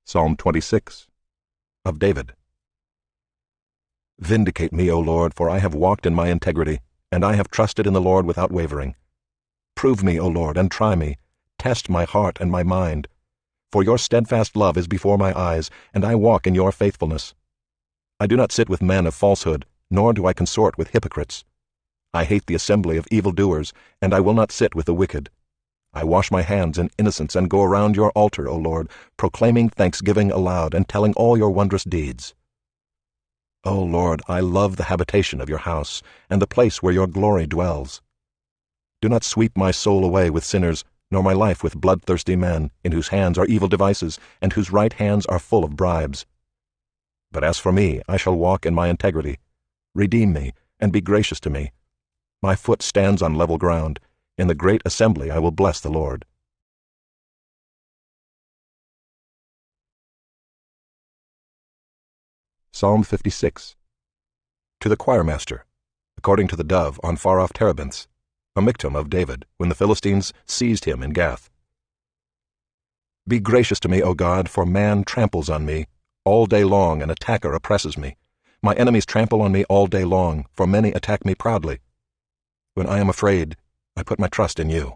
Psalm 26, of David. Vindicate me, O Lord, for I have walked in my integrity, and I have trusted in the Lord without wavering. Prove me, O Lord, and try me. Test my heart and my mind. For your steadfast love is before my eyes, and I walk in your faithfulness. I do not sit with men of falsehood, nor do I consort with hypocrites. I hate the assembly of evildoers, and I will not sit with the wicked. I wash my hands in innocence and go around your altar, O Lord, proclaiming thanksgiving aloud and telling all your wondrous deeds. O Lord, I love the habitation of your house and the place where your glory dwells. Do not sweep my soul away with sinners, nor my life with bloodthirsty men, in whose hands are evil devices, and whose right hands are full of bribes. But as for me, I shall walk in my integrity. Redeem me, and be gracious to me. My foot stands on level ground. In the great assembly I will bless the Lord. Psalm 56. To the choirmaster, according to the dove on far-off terebinths, a miktam of David, when the Philistines seized him in Gath. Be gracious to me, O God, for man tramples on me. All day long an attacker oppresses me. My enemies trample on me all day long, for many attack me proudly. When I am afraid, I put my trust in you.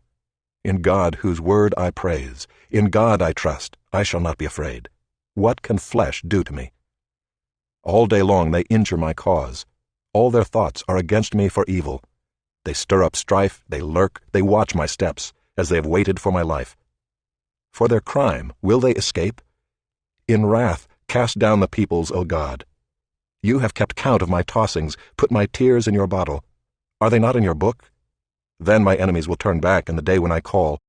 In God, whose word I praise, in God I trust, I shall not be afraid. What can flesh do to me? All day long they injure my cause. All their thoughts are against me for evil. They stir up strife, they lurk, they watch my steps, as they have waited for my life. For their crime, will they escape? In wrath, cast down the peoples, O God. You have kept count of my tossings, put my tears in your bottle. Are they not in your book? Then my enemies will turn back in the day when I call.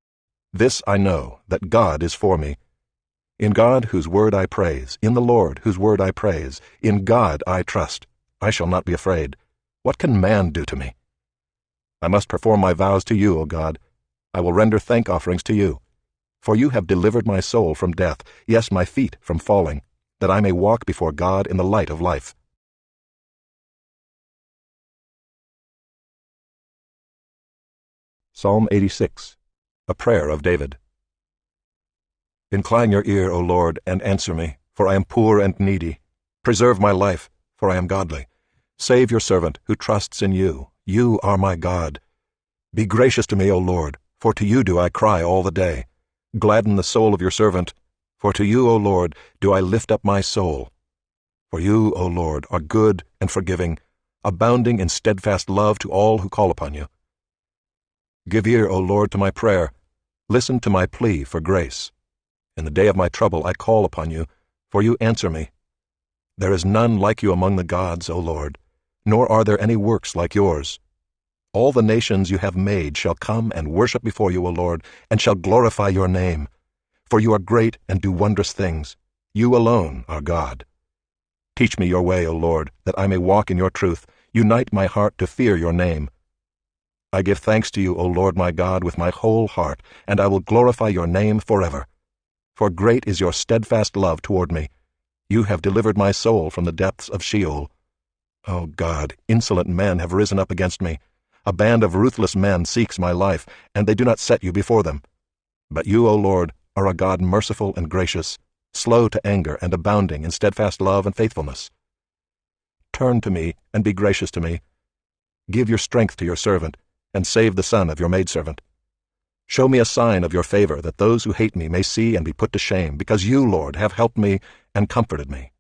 This I know, that God is for me. In God, whose word I praise, in the Lord, whose word I praise, in God I trust. I shall not be afraid. What can man do to me? I must perform my vows to you, O God. I will render thank offerings to you. For you have delivered my soul from death, yes, my feet from falling, that I may walk before God in the light of life. Psalm 86, a prayer of David. Incline your ear, O Lord, and answer me, for I am poor and needy. Preserve my life, for I am godly. Save your servant, who trusts in you. You are my God. Be gracious to me, O Lord, for to you do I cry all the day. Gladden the soul of your servant, for to you, O Lord, do I lift up my soul. For you, O Lord, are good and forgiving, abounding in steadfast love to all who call upon you. Give ear, O Lord, to my prayer. Listen to my plea for grace. In the day of my trouble I call upon you, for you answer me. There is none like you among the gods, O Lord, nor are there any works like yours. All the nations you have made shall come and worship before you, O Lord, and shall glorify your name. For you are great and do wondrous things. You alone are God. Teach me your way, O Lord, that I may walk in your truth. Unite my heart to fear your name. I give thanks to you, O Lord my God, with my whole heart, and I will glorify your name forever. For great is your steadfast love toward me. You have delivered my soul from the depths of Sheol. O God, insolent men have risen up against me. A band of ruthless men seeks my life, and they do not set you before them. But you, O Lord, are a God merciful and gracious, slow to anger and abounding in steadfast love and faithfulness. Turn to me and be gracious to me. Give your strength to your servant, and save the son of your maidservant. Show me a sign of your favor, that those who hate me may see and be put to shame, because you, Lord, have helped me and comforted me.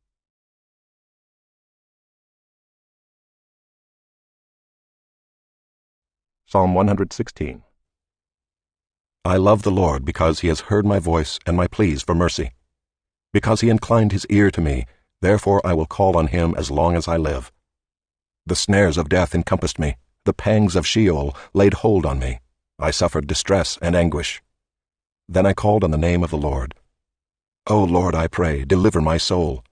Psalm 116. I love the Lord because he has heard my voice and my pleas for mercy. Because he inclined his ear to me, therefore I will call on him as long as I live. The snares of death encompassed me. The pangs of Sheol laid hold on me. I suffered distress and anguish. Then I called on the name of the Lord. O Lord, I pray, deliver my soul.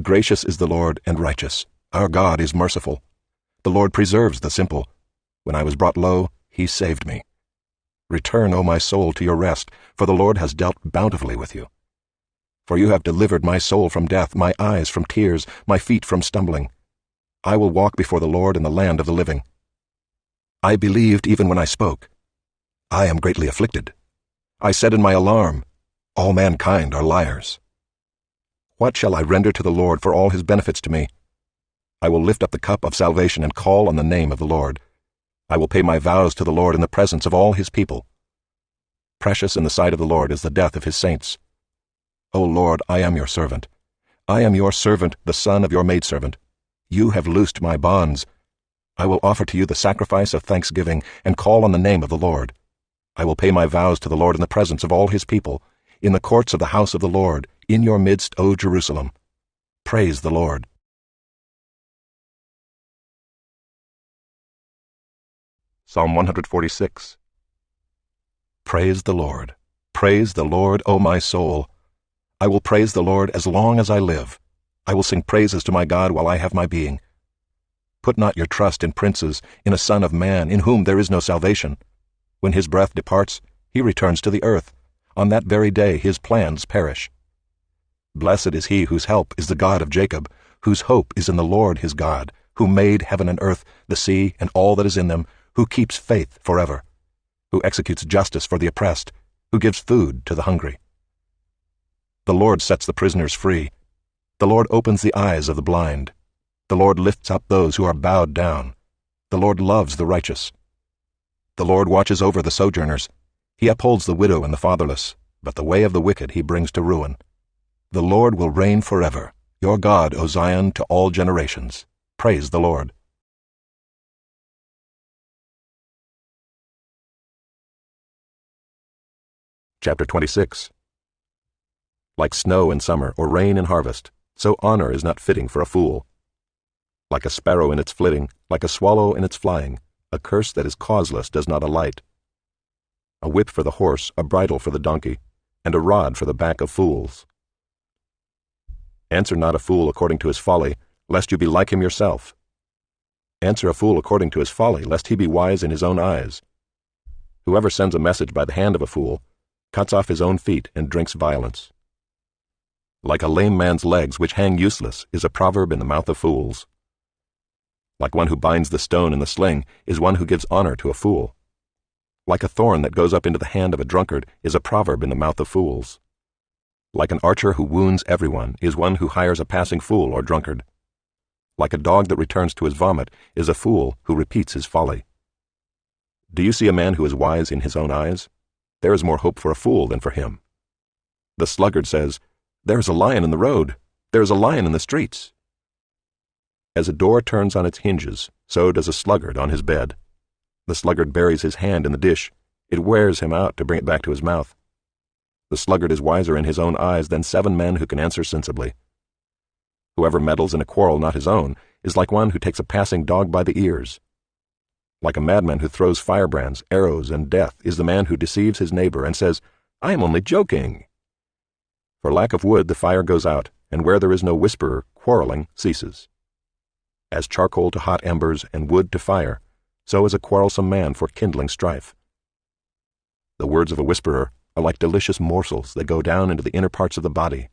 Gracious is the Lord and righteous. Our God is merciful. The Lord preserves the simple. When I was brought low, he saved me. Return, O my soul, to your rest, for the Lord has dealt bountifully with you. For you have delivered my soul from death, my eyes from tears, my feet from stumbling. I will walk before the Lord in the land of the living. I believed even when I spoke. I am greatly afflicted. I said in my alarm, all mankind are liars. What shall I render to the Lord for all his benefits to me? I will lift up the cup of salvation and call on the name of the Lord. I will pay my vows to the Lord in the presence of all his people. Precious in the sight of the Lord is the death of his saints. O Lord, I am your servant. I am your servant, the son of your maidservant. You have loosed my bonds. I will offer to you the sacrifice of thanksgiving and call on the name of the Lord. I will pay my vows to the Lord in the presence of all his people, in the courts of the house of the Lord, in your midst, O Jerusalem. Praise the Lord. Psalm 146. Praise the Lord. Praise the Lord, O my soul. I will praise the Lord as long as I live. I will sing praises to my God while I have my being. Put not your trust in princes, in a son of man, in whom there is no salvation. When his breath departs, he returns to the earth. On that very day his plans perish. Blessed is he whose help is the God of Jacob, whose hope is in the Lord his God, who made heaven and earth, the sea, and all that is in them, who keeps faith forever, who executes justice for the oppressed, who gives food to the hungry. The Lord sets the prisoners free. The Lord opens the eyes of the blind. The Lord lifts up those who are bowed down. The Lord loves the righteous. The Lord watches over the sojourners. He upholds the widow and the fatherless, but the way of the wicked he brings to ruin. The Lord will reign forever, your God, O Zion, to all generations. Praise the Lord. Chapter 26. Like snow in summer or rain in harvest, so honor is not fitting for a fool. Like a sparrow in its flitting, like a swallow in its flying, a curse that is causeless does not alight. A whip for the horse, a bridle for the donkey, and a rod for the back of fools. Answer not a fool according to his folly, lest you be like him yourself. Answer a fool according to his folly, lest he be wise in his own eyes. Whoever sends a message by the hand of a fool cuts off his own feet and drinks violence. Like a lame man's legs which hang useless is a proverb in the mouth of fools. Like one who binds the stone in the sling is one who gives honor to a fool. Like a thorn that goes up into the hand of a drunkard is a proverb in the mouth of fools. Like an archer who wounds everyone is one who hires a passing fool or drunkard. Like a dog that returns to his vomit is a fool who repeats his folly. Do you see a man who is wise in his own eyes? There is more hope for a fool than for him. The sluggard says, "There is a lion in the road. There is a lion in the streets." As a door turns on its hinges, so does a sluggard on his bed. The sluggard buries his hand in the dish. It wears him out to bring it back to his mouth. The sluggard is wiser in his own eyes than 7 men who can answer sensibly. Whoever meddles in a quarrel not his own is like one who takes a passing dog by the ears. Like a madman who throws firebrands, arrows, and death is the man who deceives his neighbor and says, "I am only joking." For lack of wood the fire goes out, and where there is no whisperer, quarreling ceases. As charcoal to hot embers and wood to fire, so is a quarrelsome man for kindling strife. The words of a whisperer are like delicious morsels that go down into the inner parts of the body.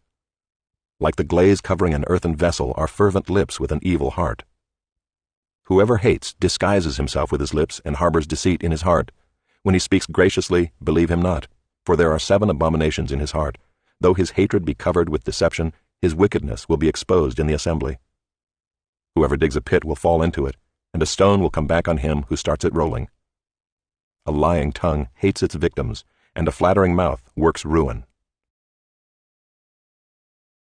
Like the glaze covering an earthen vessel are fervent lips with an evil heart. Whoever hates disguises himself with his lips and harbors deceit in his heart. When he speaks graciously, believe him not, for there are 7 abominations in his heart. Though his hatred be covered with deception, his wickedness will be exposed in the assembly. Whoever digs a pit will fall into it, and a stone will come back on him who starts it rolling. A lying tongue hates its victims, and a flattering mouth works ruin.